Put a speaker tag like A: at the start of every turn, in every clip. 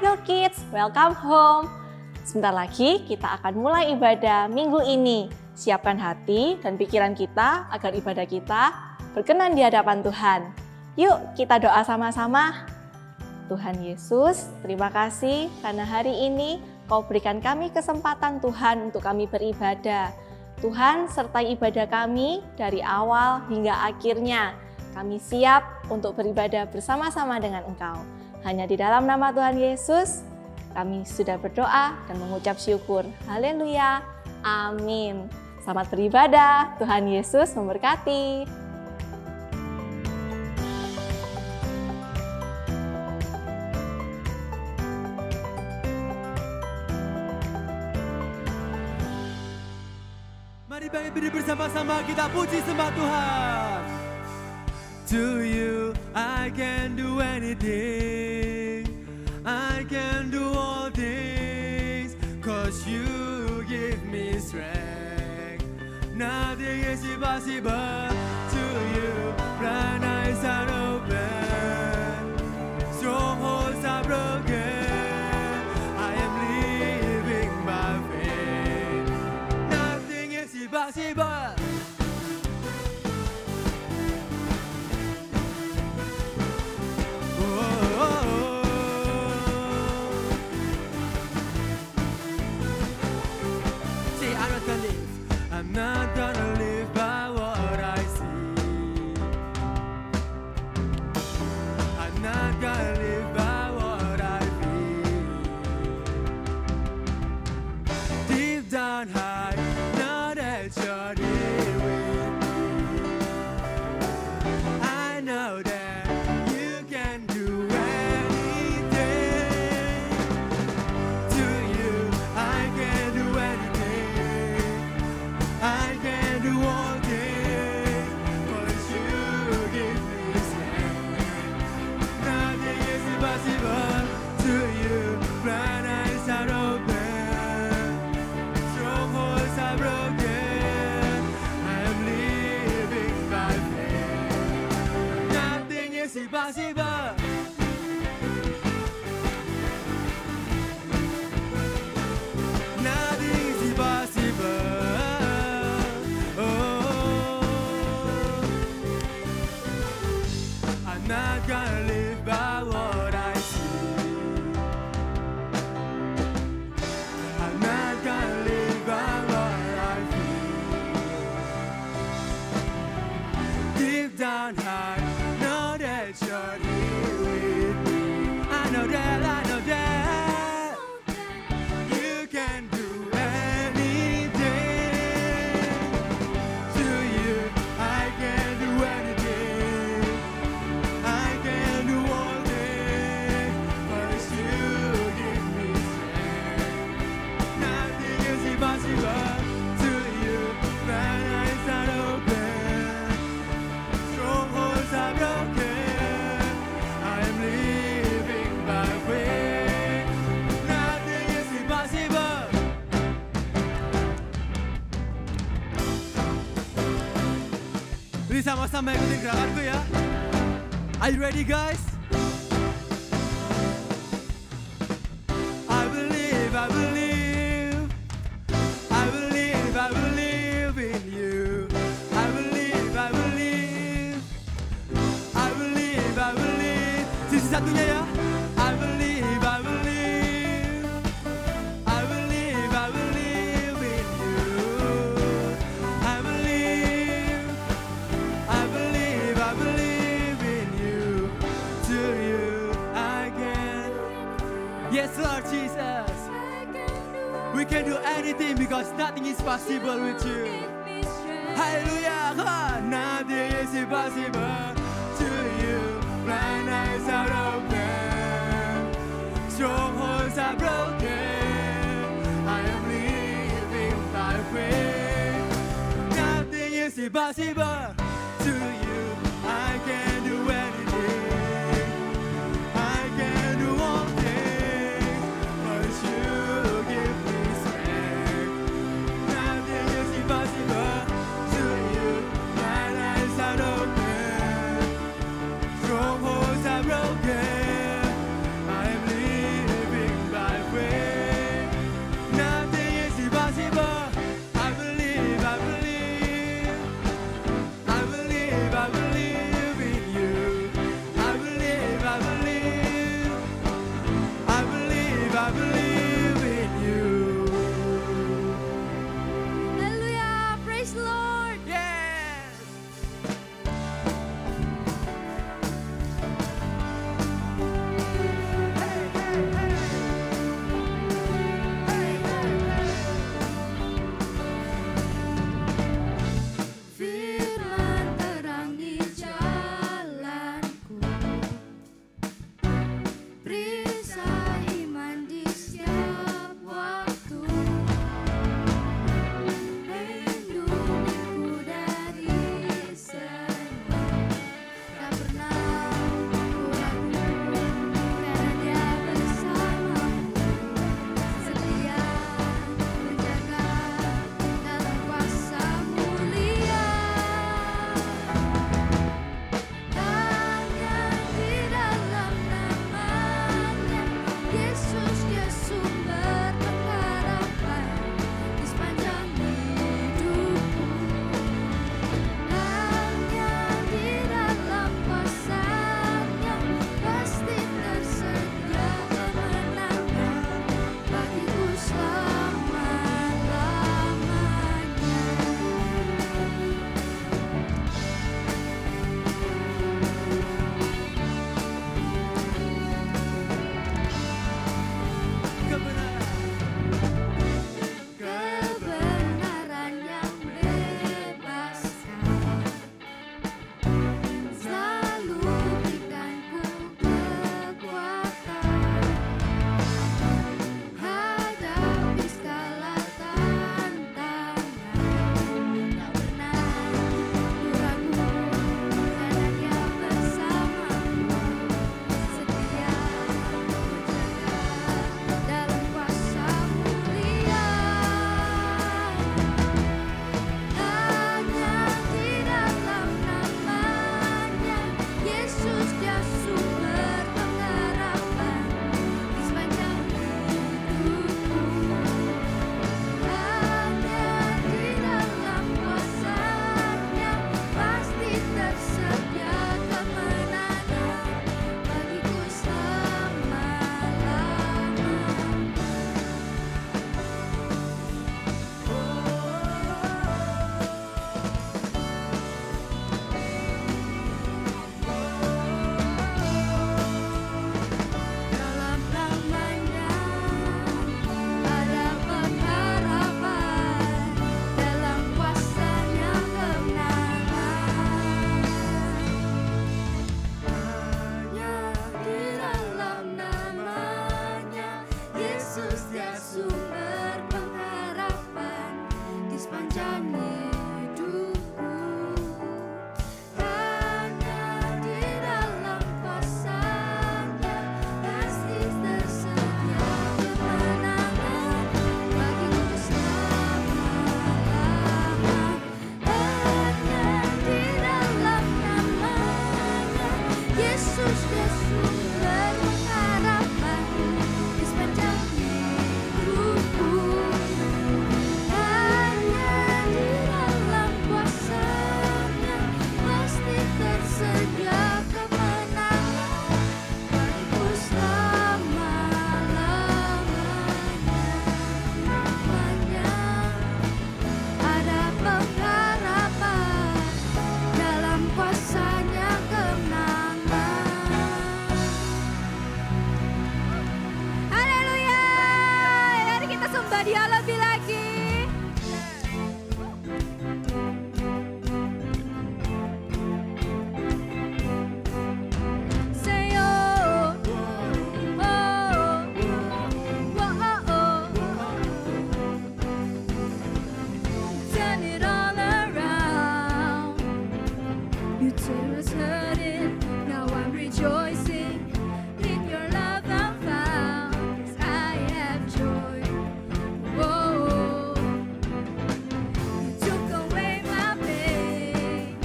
A: Indo Kids, welcome home. Sebentar lagi kita akan mulai ibadah minggu ini. Siapkan hati dan pikiran kita agar ibadah kita berkenan di hadapan Tuhan. Yuk kita doa sama-sama. Tuhan Yesus, terima kasih karena hari ini Kau berikan kami kesempatan Tuhan untuk kami beribadah. Tuhan sertai ibadah kami dari awal hingga akhirnya. Kami siap untuk beribadah bersama-sama dengan Engkau. Hanya di dalam nama Tuhan Yesus, kami sudah berdoa dan mengucap syukur. Haleluya. Amin. Selamat beribadah. Tuhan Yesus memberkati.
B: Mari bangkit bersama-sama kita puji sembah Tuhan. To you I can do anything, I can do all things, 'cause you give me strength. Nothing is impossible to you. Blind eyes are open, strongholds are broken. I am living by faith. Nothing is impossible. I'm not gonna live by what I see. I'm not gonna live by what I feel. Deep down high, know that you're here with me. I know that you can do anything. To you, I can do anything. I can do all things, 'cause you give me strength. Nothing is impossible to you. Blind eyes are open, strongholds are broken. I am living by faith. Nothing is impossible. Nothing is impossible. Not gonna live by what I see. I'm not gonna live by what I feel. Deep down high, know that you're here with me. I know that you can do anything. To you, I can do anything. To you, blind eyes are open, strongholds are broken. I am living by faith. Nothing is impossible. Ini sama-sama ikutin gerakanku ya. Are you ready guys? I believe, I believe, I believe, I believe in you. I believe, I believe, I believe, I believe. Sisi satunya ya. I believe, I believe, I believe, I believe in you. I believe, I believe, I believe in you. To you I can. Yes Lord Jesus. We can do anything because nothing is possible with you. Hallelujah. Nothing is impossible to you. Blind eyes are open, strongholds are broken. I am living by faith. Nothing is impossible to you. I can do anything. I can do all things, 'cause you give me strength. Nothing is impossible to you. Blind eyes are open, strongholds are broken. I am living
C: sumber pengharapan di sepanjang hidupku. Hanya di dalam kuasa-Nya pasti tersedia kemenangan bagiku selama-lamanya. Hanya di dalam nama-Nya Yesus, Yesus berharapan di sepanjang hidupku. Hanya di dalam kuasa-Nya pasti tersedia kemenangan bagiku selama-lamanya. Ada pengharapan dalam kuasa-Nya kemenangan. Haleluya. Mari kita sembah Dia lebih lagi. Say oh, oh, oh, oh. Turn it all around. You tell us hurting, now I'm rejoicing. In your love I'm found, 'cause I have joy. Whoa, you took away my pain.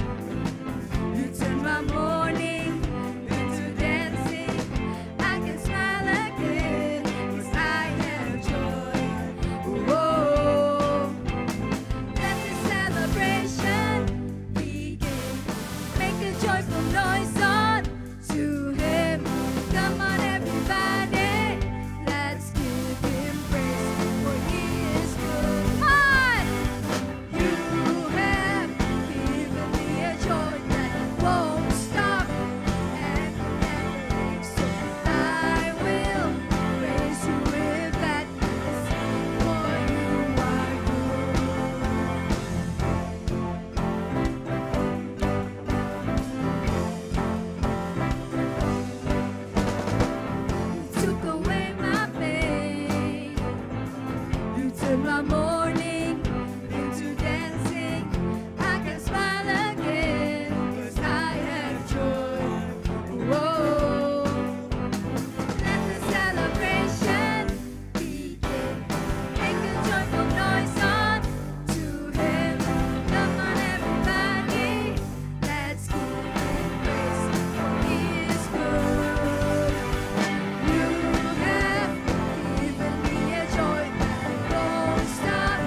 C: You turned my mourning into dancing. I can smile again, 'cause I have joy. Whoa, let the celebration begin. Make a joyful noise unto Him. Come on, everybody, let's give Him praise, for He is good. On, you have given me a joy that won't stop and never ends. So I will praise You with gladness, for You are good. You took away my pain. You turned my mourning into dancing. I can smile again, 'cause I have joy. Whoa, let the celebration begin. Make a joyful noise unto Him. Come on, everybody, let's give Him praise, for He is good. You have given me a joy that won't stop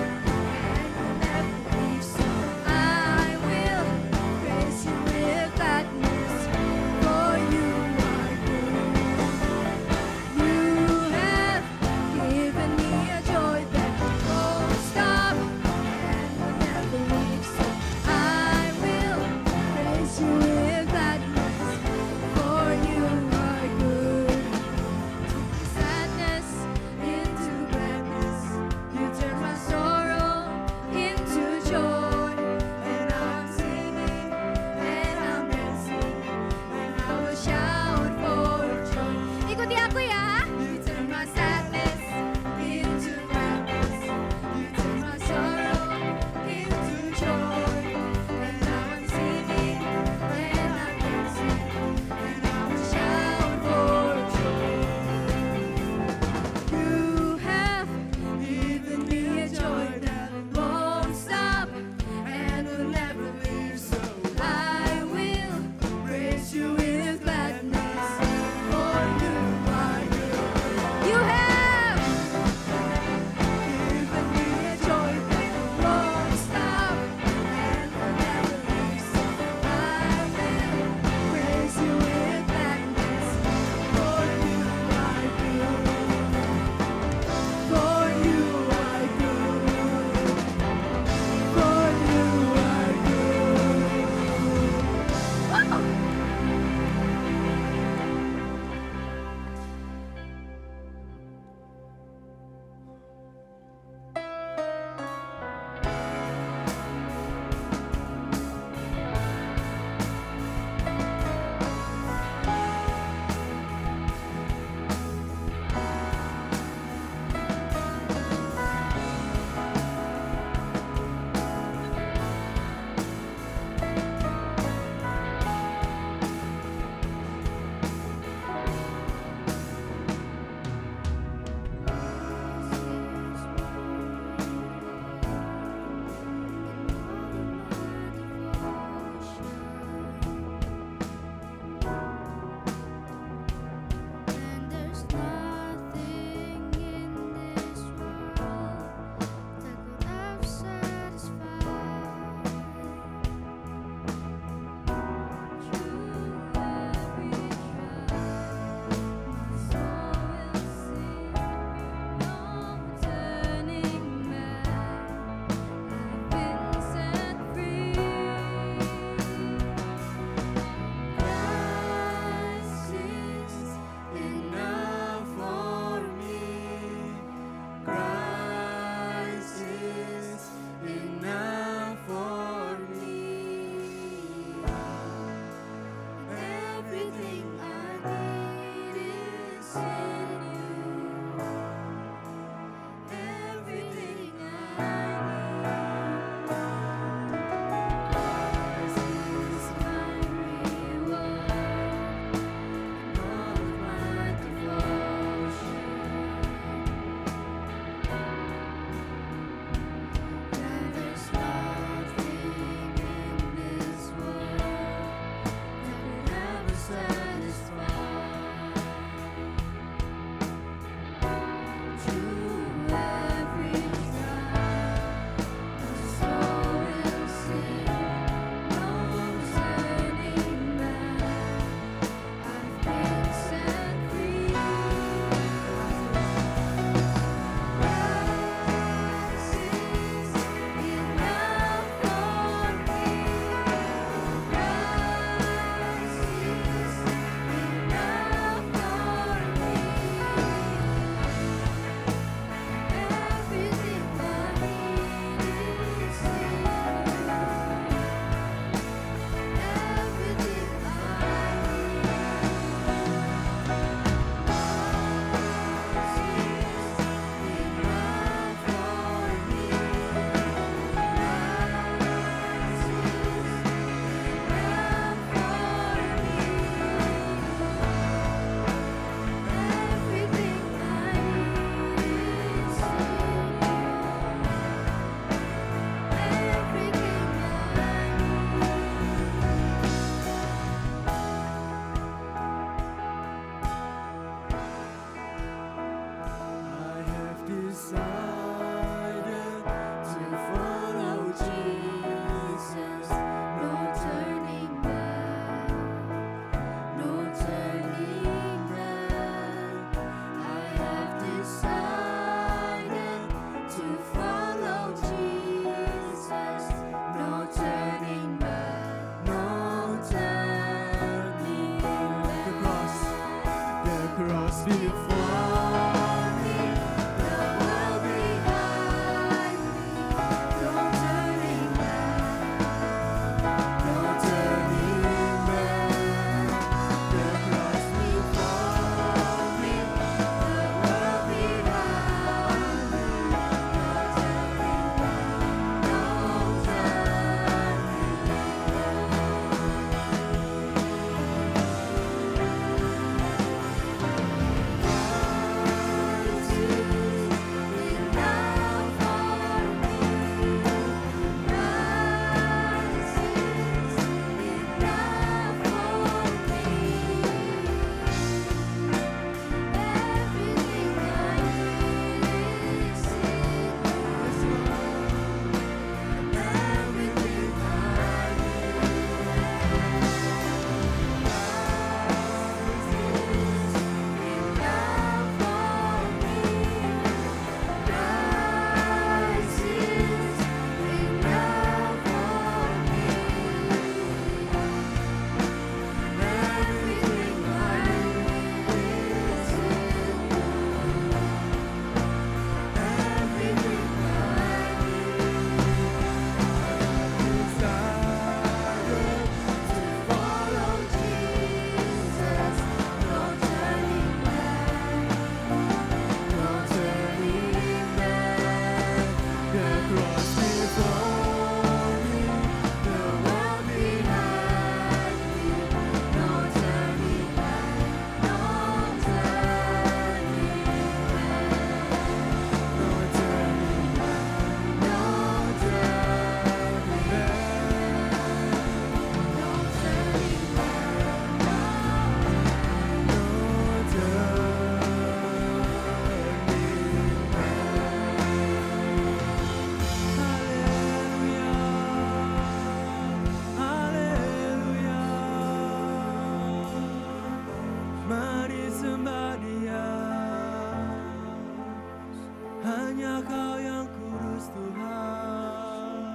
B: hanya Kau yang kudus Tuhan.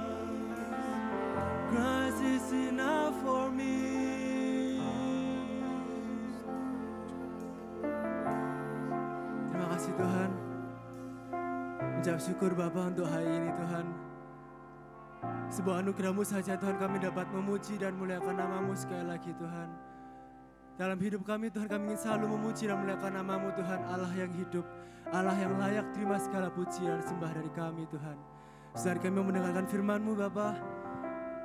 B: Christ is enough for me. Terima kasih Tuhan. Mengucap syukur Bapa untuk hari ini Tuhan. Sebuah anugerah-Mu saja Tuhan kami dapat memuji dan muliakan nama-Mu sekali lagi Tuhan. Dalam hidup kami Tuhan kami ingin selalu memuji dan muliakan nama-Mu Tuhan, Allah yang hidup, Allah yang layak terima segala puji dan sembah dari kami Tuhan. Saudara kami mau mendengarkan firman-Mu Bapa.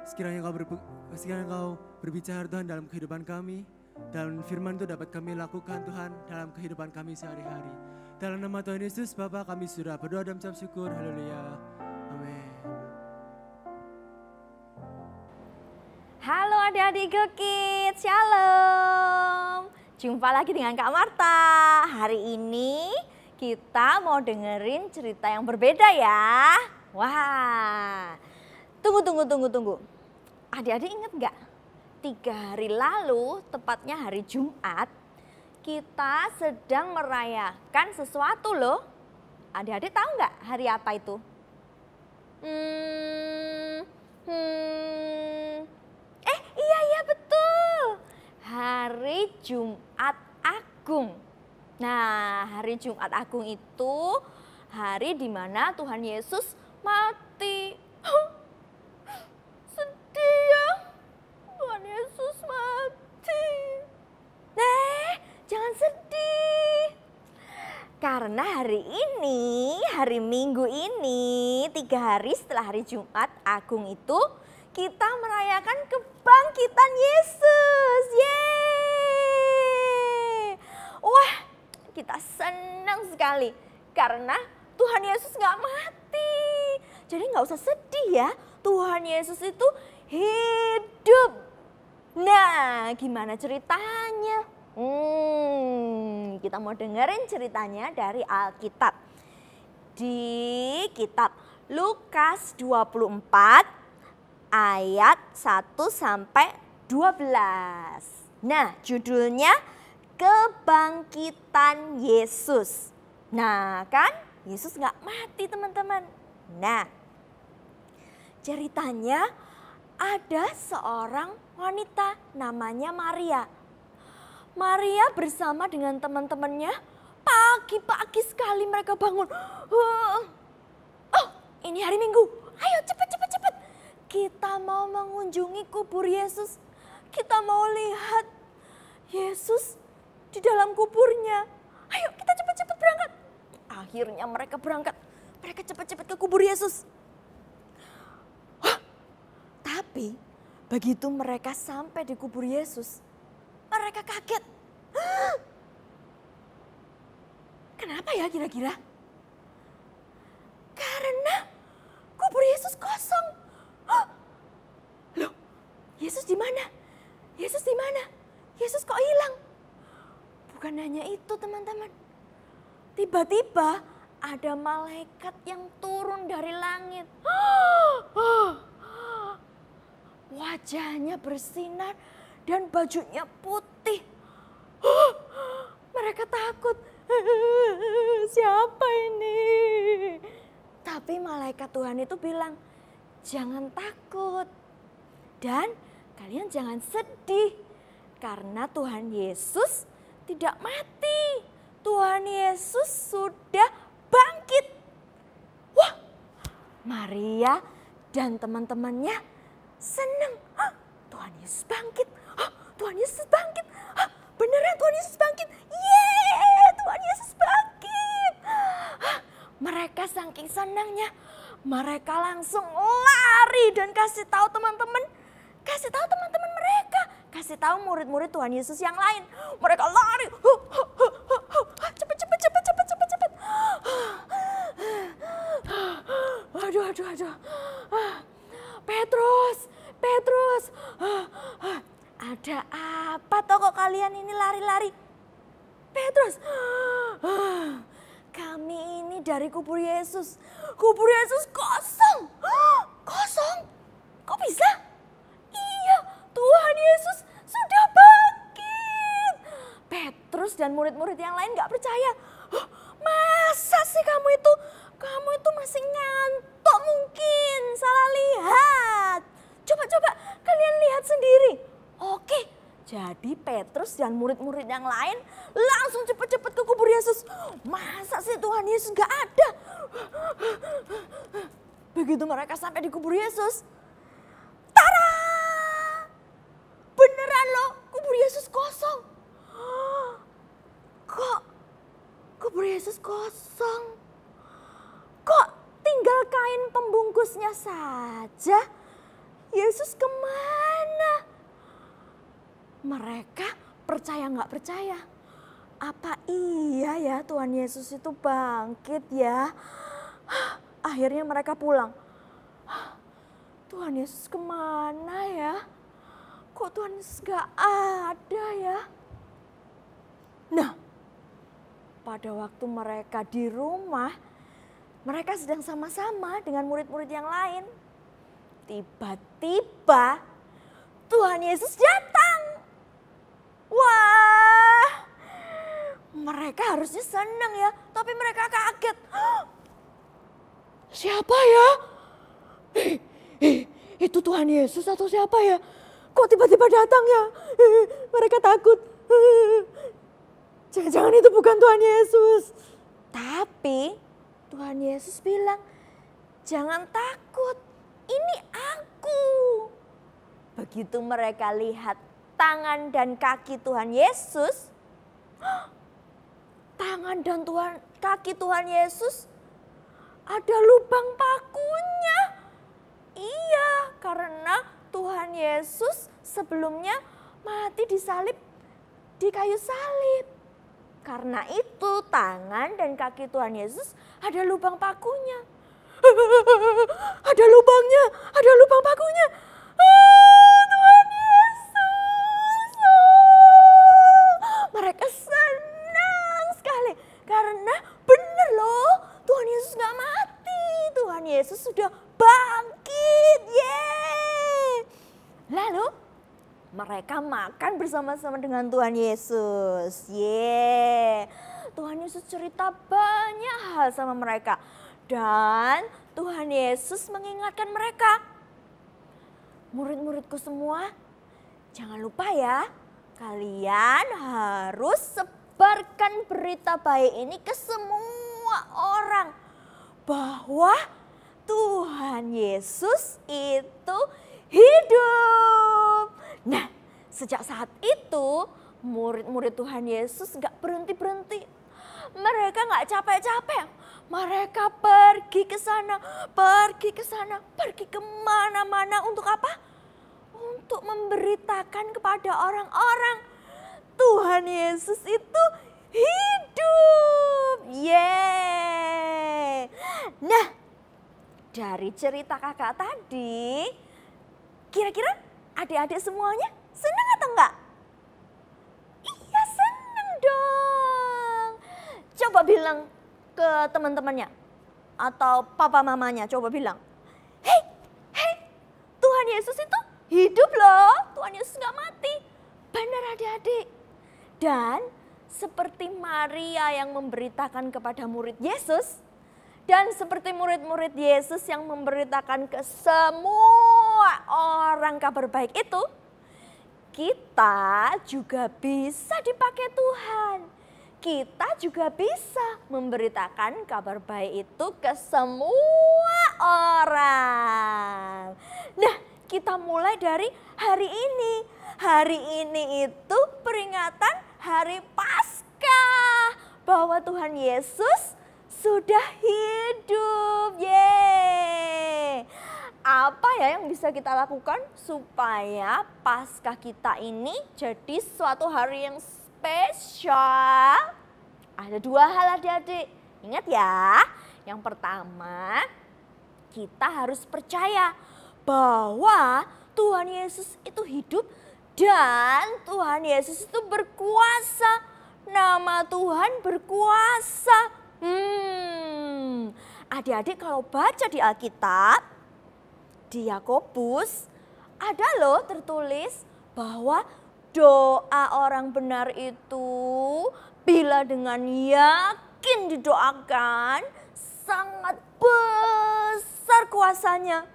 B: Sekiranya Engkau berbicara Tuhan dalam kehidupan kami. Dan firman itu dapat kami lakukan Tuhan dalam kehidupan kami sehari-hari. Dalam nama Tuhan Yesus Bapa kami sudah berdoa dan mengucap syukur. Haleluya. Amin.
D: Halo adik-adik Go Kids, Shalom. Jumpa lagi dengan Kak Marta. Hari ini kita mau dengerin cerita yang berbeda ya. Wah, tunggu. Adik-adik inget gak? 3 hari lalu, tepatnya hari Jumat, kita sedang merayakan sesuatu loh. Adik-adik tahu nggak hari apa itu? Iya betul. Hari Jumat Agung. Nah, hari Jumat Agung itu hari di mana Tuhan Yesus mati. Sedih ya. Tuhan Yesus mati. Jangan sedih. Karena hari ini, hari Minggu ini, 3 hari setelah hari Jumat Agung itu, kita merayakan kebangkitan Yesus. Yeay! Wah, kita senang sekali karena Tuhan Yesus gak mati. Jadi gak usah sedih ya, Tuhan Yesus itu hidup. Nah, gimana ceritanya? Kita mau dengerin ceritanya dari Alkitab. Di kitab Lukas 24 ayat 1 sampai 12. Nah, judulnya Kebangkitan Yesus. Nah, kan Yesus nggak mati teman-teman. Nah, ceritanya ada seorang wanita namanya Maria. Maria bersama dengan teman-temannya pagi-pagi sekali mereka bangun. Oh, ini hari Minggu. Ayo cepat. Kita mau mengunjungi kubur Yesus. Kita mau lihat Yesus di dalam kuburnya. Ayo kita cepat berangkat. Akhirnya mereka berangkat. Mereka cepat ke kubur Yesus. Tapi begitu mereka sampai di kubur Yesus, mereka kaget. Kenapa ya kira-kira? Karena kubur Yesus kosong. Loh, Yesus di mana? Yesus di mana? Yesus kok hilang? Bukan hanya itu teman-teman. Tiba-tiba ada malaikat yang turun dari langit. Wajahnya bersinar dan bajunya putih. Mereka takut. Siapa ini? Tapi malaikat Tuhan itu bilang, jangan takut. Dan kalian jangan sedih. Karena Tuhan Yesus tidak mati. Tuhan Yesus sudah bangkit. Wah, Maria dan teman-temannya senang. Tuhan Yesus bangkit. Tuhan Yesus bangkit. Beneran Tuhan Yesus bangkit. Yeay, Tuhan Yesus bangkit. Mereka saking senangnya, mereka langsung lari dan kasih tahu teman-teman mereka, kasih tahu murid-murid Tuhan Yesus yang lain. Mereka lari. Cepet. Aduh. Petrus. Ada apa toh kok kalian ini lari-lari? Petrus. Kami ini dari kubur Yesus. Kubur Yesus kosong. Kosong? Kok bisa? Iya, Tuhan Yesus sudah bangkit. Petrus dan murid-murid yang lain gak percaya. Masa sih kamu Coba kalian lihat sendiri. Oke, jadi Petrus dan murid-murid yang lain langsung cepat-cepat ke kubur Yesus. Masa sih Tuhan Yesus gak ada? Begitu mereka sampai di kubur Yesus, tara! Beneran loh, kubur Yesus kosong. Kok kubur Yesus kosong? Kok tinggal kain pembungkusnya saja? Yesus kemana? Mereka percaya nggak percaya? Apa iya ya Tuhan Yesus itu bangkit ya? Akhirnya mereka pulang. Tuhan Yesus kemana ya? Kok Tuhan Yesus nggak ada ya? Nah, pada waktu mereka di rumah, mereka sedang sama-sama dengan murid-murid yang lain. Tiba-tiba Tuhan Yesus datang. Wah, mereka harusnya senang ya, tapi mereka kaget. Siapa ya? Itu Tuhan Yesus atau siapa ya? Kok tiba-tiba datang ya? Mereka takut. Jangan-jangan itu bukan Tuhan Yesus. Tapi Tuhan Yesus bilang, jangan takut, ini aku. Begitu mereka lihat tangan dan kaki Tuhan Yesus, tangan dan kaki Tuhan Yesus ada lubang pakunya. Iya, karena Tuhan Yesus sebelumnya mati disalib di kayu salib. Karena itu tangan dan kaki Tuhan Yesus ada lubang pakunya. Ada lubangnya, ada lubang pakunya. Tuhan Yesus. Mereka senang sekali karena benar loh, Tuhan Yesus gak mati. Tuhan Yesus sudah bangkit. Yeay. Lalu mereka makan bersama-sama dengan Tuhan Yesus. Yeay. Tuhan Yesus cerita banyak hal sama mereka. Dan Tuhan Yesus mengingatkan mereka. Murid-muridku semua, jangan lupa ya, kalian harus sebarkan berita baik ini ke semua orang. Bahwa Tuhan Yesus itu hidup. Nah, sejak saat itu murid-murid Tuhan Yesus gak berhenti-berhenti. Mereka gak capek-capek. Mereka pergi ke sana, pergi kemana-mana untuk apa? Untuk memberitakan kepada orang-orang Tuhan Yesus itu hidup. Yeay. Nah, dari cerita kakak tadi, kira-kira adik-adik semuanya senang atau enggak? Iya, senang dong. Coba bilang ke teman-temannya atau papa mamanya, coba bilang, hei, Tuhan Yesus itu hidup loh, Tuhan Yesus gak mati. Benar adik-adik. Dan seperti Maria yang memberitakan kepada murid Yesus, dan seperti murid-murid Yesus yang memberitakan ke semua orang kabar baik itu, kita juga bisa dipakai Tuhan. Kita juga bisa memberitakan kabar baik itu ke semua orang. Nah, kita mulai dari hari ini. Hari ini itu peringatan Hari Paskah. Bahwa Tuhan Yesus sudah hidup. Yeay. Apa ya yang bisa kita lakukan supaya Paskah kita ini jadi suatu hari yang spesial? Ada dua hal adik-adik. Ingat ya, yang pertama kita harus percaya bahwa Tuhan Yesus itu hidup dan Tuhan Yesus itu berkuasa. Nama Tuhan berkuasa. Adik-adik kalau baca di Alkitab, di Yakobus ada loh tertulis bahwa doa orang benar itu bila dengan yakin didoakan sangat besar kuasanya.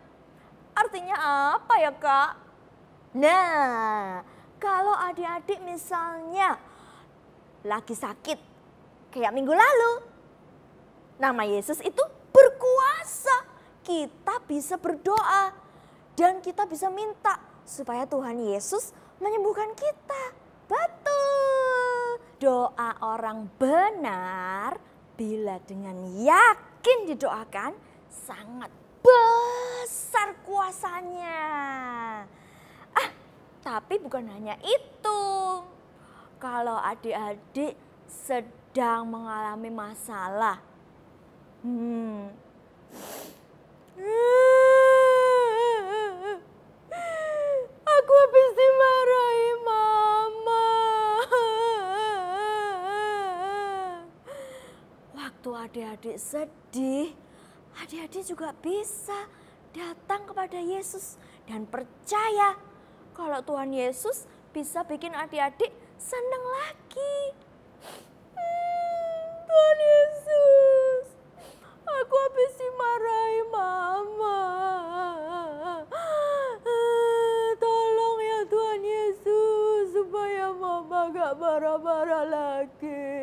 D: artinya apa ya Kak? Nah, kalau adik-adik misalnya lagi sakit kayak minggu lalu, nama Yesus itu berkuasa. Kita bisa berdoa dan kita bisa minta supaya Tuhan Yesus menyembuhkan kita. Betul. Doa orang benar bila dengan yakin didoakan sangat besar kuasanya. Tapi bukan hanya itu. Kalau adik-adik sedang mengalami masalah, aku habis dimarahi mama. Waktu adik-adik sedih, adik-adik juga bisa datang kepada Yesus dan percaya kalau Tuhan Yesus bisa bikin adik-adik senang lagi. Tuhan Yesus, aku habis dimarahi mama. Tolong ya Tuhan Yesus supaya mama gak marah-marah lagi.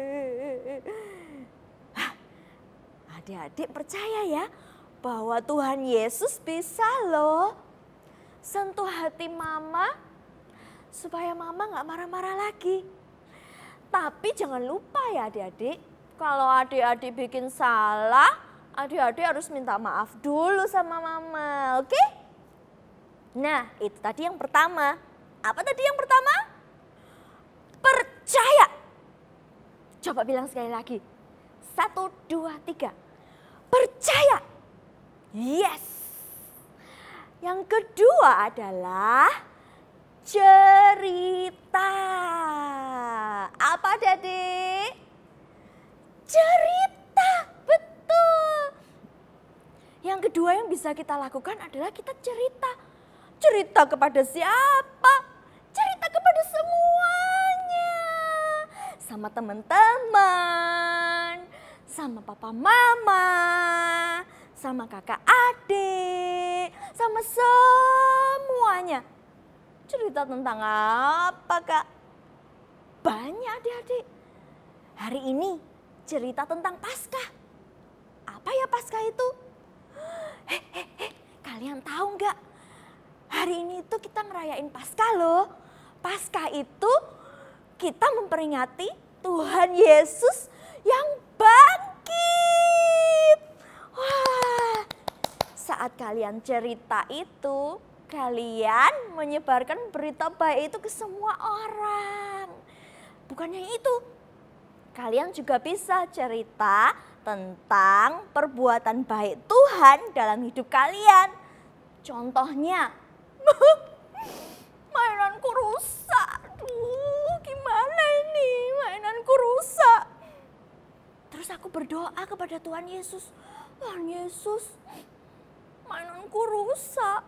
D: Adik-adik percaya ya bahwa Tuhan Yesus bisa loh sentuh hati mama supaya mama gak marah-marah lagi. Tapi jangan lupa ya adik-adik, kalau adik-adik bikin salah, adik-adik harus minta maaf dulu sama mama, oke? Nah, itu tadi yang pertama. Apa tadi yang pertama? Percaya. Coba bilang sekali lagi. 1, 2, 3. Percaya. Yes. Yang kedua adalah cerita. Apa adik-adik? Cerita, betul. Yang kedua yang bisa kita lakukan adalah kita cerita. Cerita kepada siapa? Cerita kepada semuanya. Sama teman-teman, sama papa mama, sama kakak adik, sama semuanya. Cerita tentang apa Kak? Banyak adik-adik. Hari ini cerita tentang Paskah. Apa ya Paskah itu? Kalian tahu nggak? Hari ini itu kita ngerayain Paskah loh. Paskah itu kita memperingati Tuhan Yesus yang bangkit. Wah, saat kalian cerita itu, kalian menyebarkan berita baik itu ke semua orang. Bukannya itu, kalian juga bisa cerita tentang perbuatan baik Tuhan dalam hidup kalian. Contohnya, mainanku rusak. Aduh, gimana ini? Mainanku rusak. Terus aku berdoa kepada Tuhan Yesus. Tuhan Yesus, mainanku rusak.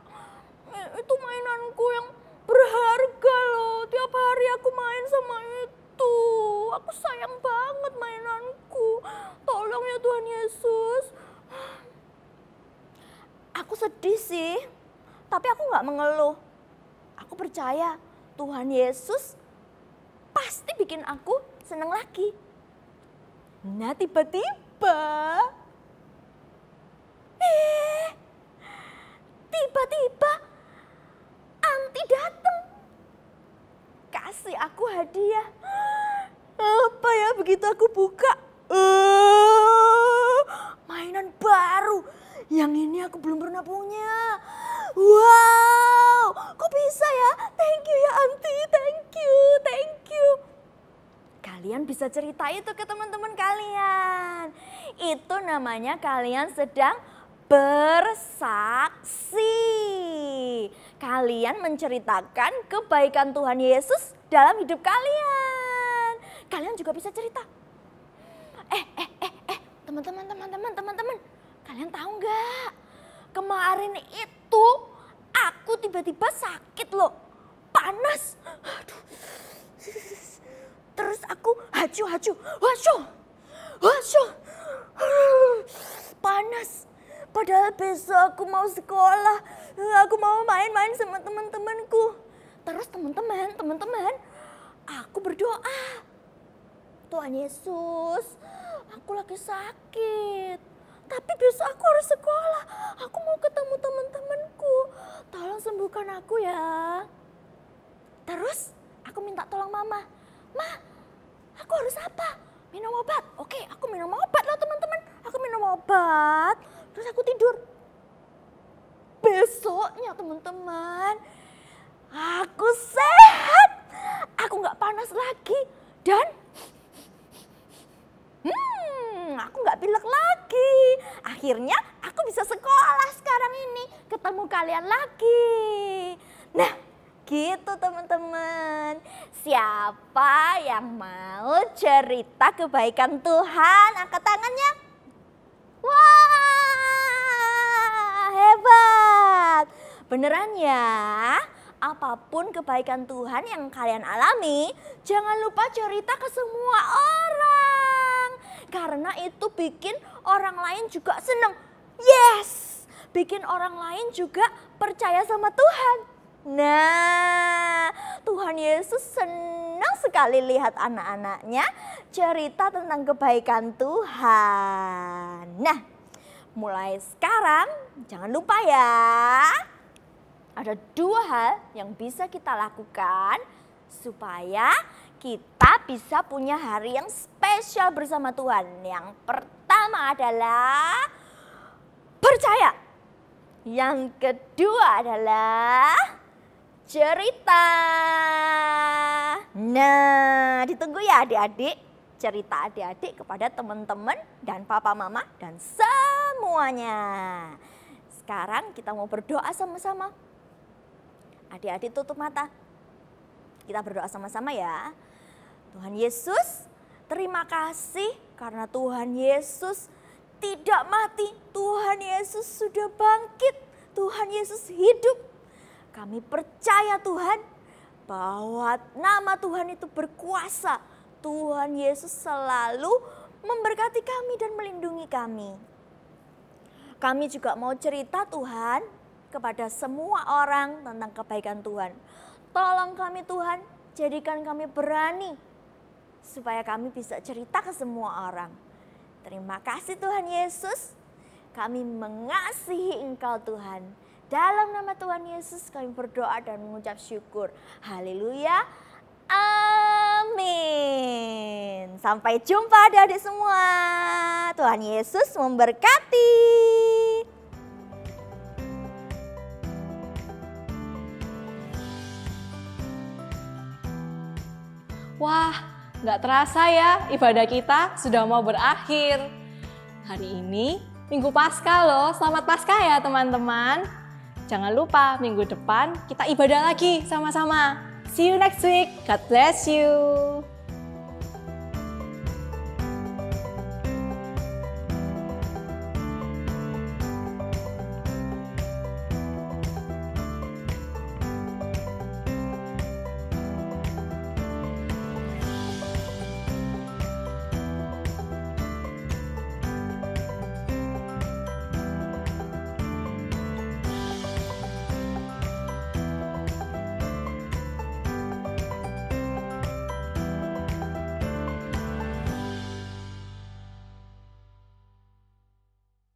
D: Itu mainanku yang berharga loh. Tiap hari aku main sama itu. Aku sayang banget mainanku. Tolong ya Tuhan Yesus. Aku sedih sih, tapi aku gak mengeluh. Aku percaya Tuhan Yesus pasti bikin aku senang lagi. Nah tiba-tiba Anti datang. Kasih aku hadiah. Apa ya begitu aku buka? Mainan baru. Yang ini aku belum pernah punya. Wow, kok bisa ya? Thank you ya Anti, thank you. Kalian bisa cerita itu ke teman-teman kalian. Itu namanya kalian sedang bersaksi. Kalian menceritakan kebaikan Tuhan Yesus dalam hidup kalian. Kalian juga bisa cerita. Teman-teman. Kalian tahu nggak? Kemarin itu aku tiba-tiba sakit loh. Panas. Aduh. Terus aku hacu. Panas. Padahal besok aku mau sekolah, aku mau main-main sama teman-temanku. Terus teman-teman, aku berdoa. Tuhan Yesus, aku lagi sakit. Tapi besok aku harus sekolah, aku mau ketemu teman-temanku. Tolong sembuhkan aku ya. Terus aku minta tolong mama. Ma, aku harus apa? Minum obat. Oke, aku minum obat loh teman-teman. Aku minum obat, terus aku tidur. Besoknya teman-teman, aku sehat. Aku nggak panas lagi. Dan aku nggak pilek lagi. Akhirnya aku bisa sekolah sekarang ini. Ketemu kalian lagi. Nah, gitu teman-teman. Siapa yang mau cerita kebaikan Tuhan? Angkat tangannya. Wah, hebat. Beneran ya? Apapun kebaikan Tuhan yang kalian alami, jangan lupa cerita ke semua orang. Karena itu bikin orang lain juga senang. Yes, bikin orang lain juga percaya sama Tuhan. Nah, Tuhan Yesus senang sekali lihat anak-anaknya cerita tentang kebaikan Tuhan. Nah, mulai sekarang jangan lupa ya. Ada 2 hal yang bisa kita lakukan supaya kita bisa punya hari yang spesial bersama Tuhan. Yang pertama adalah percaya. Yang kedua adalah cerita. Nah, ditunggu ya adik-adik. Cerita adik-adik kepada teman-teman dan papa mama dan semuanya. Sekarang kita mau berdoa sama-sama. Adik-adik tutup mata. Kita berdoa sama-sama ya. Tuhan Yesus, terima kasih karena Tuhan Yesus tidak mati. Tuhan Yesus sudah bangkit. Tuhan Yesus hidup. Kami percaya Tuhan bahwa nama Tuhan itu berkuasa. Tuhan Yesus selalu memberkati kami dan melindungi kami. Kami juga mau cerita Tuhan kepada semua orang tentang kebaikan Tuhan. Tolong kami Tuhan, jadikan kami berani supaya kami bisa cerita ke semua orang. Terima kasih Tuhan Yesus, kami mengasihi Engkau Tuhan. Dalam nama Tuhan Yesus kami berdoa dan mengucap syukur. Haleluya. Amin. Sampai jumpa adik-adik semua. Tuhan Yesus memberkati.
A: Wah, nggak terasa ya ibadah kita sudah mau berakhir. Hari ini Minggu Paskah loh, selamat Paskah ya teman-teman. Jangan lupa minggu depan kita ibadah lagi sama-sama. See you next week, God bless you.